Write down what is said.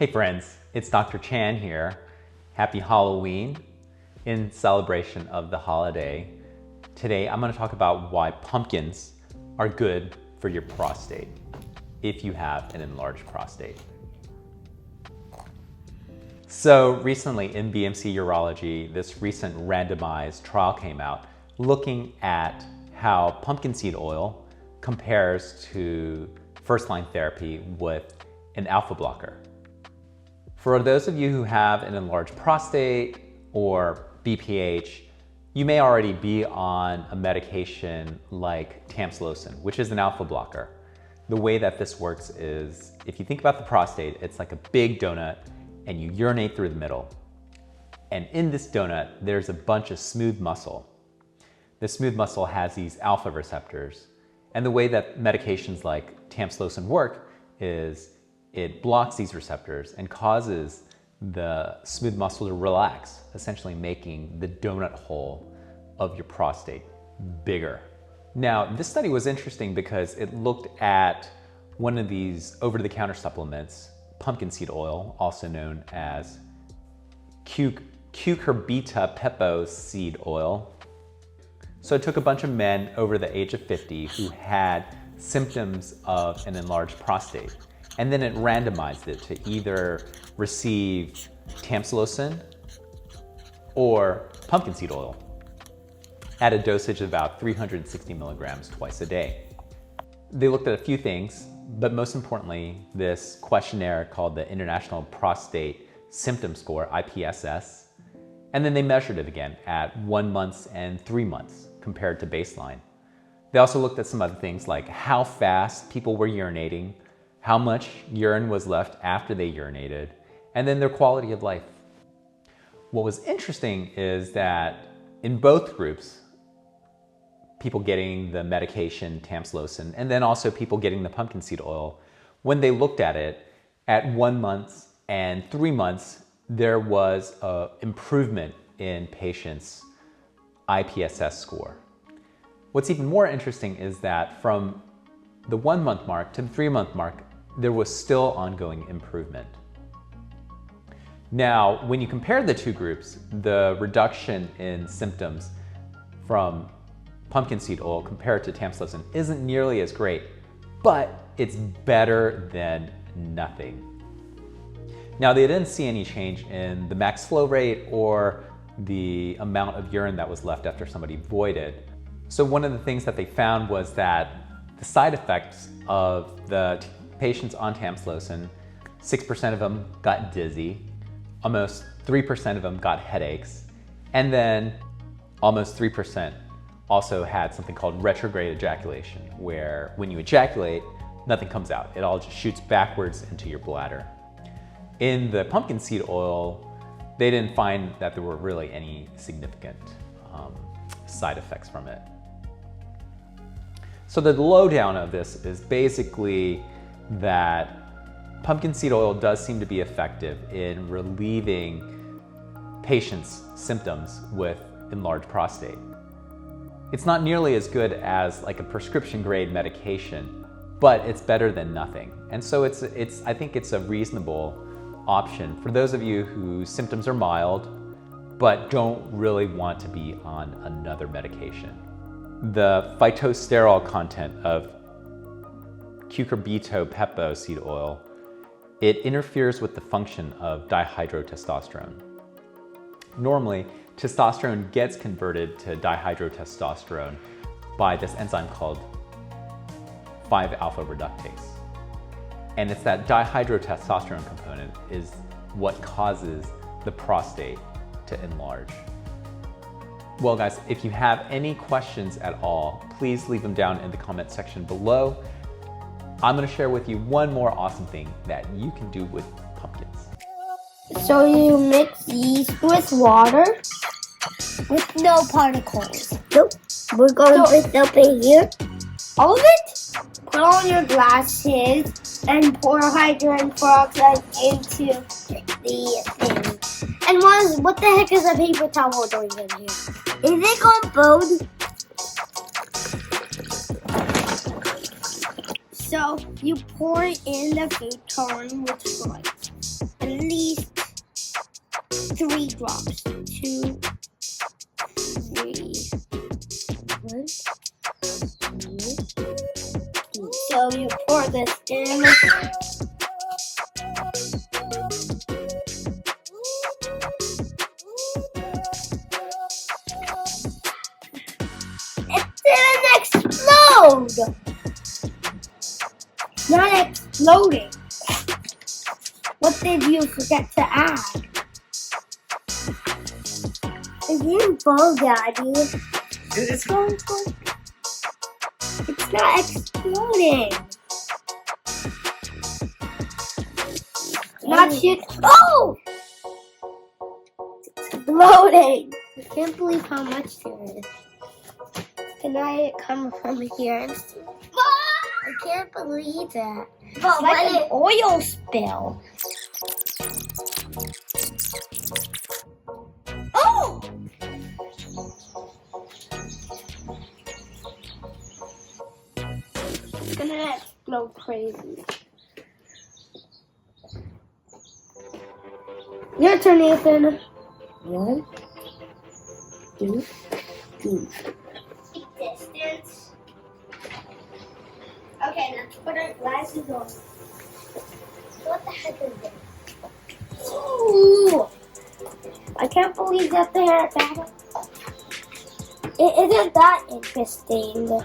Hey friends, it's Dr. Chan here. Happy Halloween in celebration of the holiday. Today I'm going to talk about why pumpkins are good for your prostate if you have an enlarged prostate. So recently in BMC Urology, this recent randomized trial came out looking at how pumpkin seed oil compares to first-line therapy with an alpha blocker. For those of you who have an enlarged prostate or BPH, you may already be on a medication like tamsulosin, which is an alpha blocker. The way that this works is, if you think about the prostate, it's like a big donut and you urinate through the middle. And in this donut, there's a bunch of smooth muscle. The smooth muscle has these alpha receptors. And the way that medications like tamsulosin work is it blocks these receptors and causes the smooth muscle to relax, essentially making the donut hole of your prostate bigger. Now, this study was interesting because it looked at one of these over-the-counter supplements, pumpkin seed oil, also known as cucurbita pepo seed oil. So it took a bunch of men over the age of 50 who had symptoms of an enlarged prostate. And then it randomized it to either receive tamsulosin or pumpkin seed oil at a dosage of about 360 milligrams twice a day. They looked at a few things, but most importantly, this questionnaire called the International Prostate Symptom Score, IPSS, and then they measured it again at 1 month and 3 months compared to baseline. They also looked at some other things like how fast people were urinating, how much urine was left after they urinated, and then their quality of life. What was interesting is that in both groups, people getting the medication tamsulosin and then also people getting the pumpkin seed oil, when they looked at it at 1 month and 3 months, there was an improvement in patients' IPSS score. What's even more interesting is that from the 1 month mark to the 3 month mark, there was still ongoing improvement. Now, when you compare the two groups, the reduction in symptoms from pumpkin seed oil compared to tamsulosin isn't nearly as great, but it's better than nothing. Now, they didn't see any change in the max flow rate or the amount of urine that was left after somebody voided. So one of the things that they found was that the side effects of the patients on tamsulosin, 6% of them got dizzy, almost 3% of them got headaches, and then almost 3% also had something called retrograde ejaculation, where when you ejaculate, nothing comes out. It all just shoots backwards into your bladder. In the pumpkin seed oil, they didn't find that there were really any significant side effects from it. So the lowdown of this is basically that pumpkin seed oil does seem to be effective in relieving patients' symptoms with enlarged prostate. It's not nearly as good as like a prescription grade medication, but it's better than nothing. And so I think it's a reasonable option for those of you whose symptoms are mild, but don't really want to be on another medication. The phytosterol content of cucurbita pepo seed oil, it interferes with the function of dihydrotestosterone. Normally, testosterone gets converted to dihydrotestosterone by this enzyme called 5-alpha reductase. And it's that dihydrotestosterone component is what causes the prostate to enlarge. Well guys, if you have any questions at all, please leave them down in the comment section below. I'm going to share with you one more awesome thing that you can do with pumpkins. So you mix yeast with water with no particles. Nope. We're going to put soap in here. All of it? Put on your glasses and pour hydrogen peroxide into the thing. And what the heck is a paper towel doing in here? Is it called bone? So you pour it in the food coloring with Sprite. least 3 drops. 2, 3. 1, 2, 3. So you pour this in. It didn't explode! Not exploding. What did you forget to add? It didn't fall, Daddy. It's going to... It's not exploding. Not shit. Oh! It's exploding. I can't believe how much there is. Can I come from here and see? I can't believe that. It's like an oil spill. Oh! It's gonna explode crazy. Your turn, Nathan. 1, 2, 3. Distance. Okay, let's put our glasses on. What the heck is this? Ooh! I can't believe that they're that. It isn't that interesting.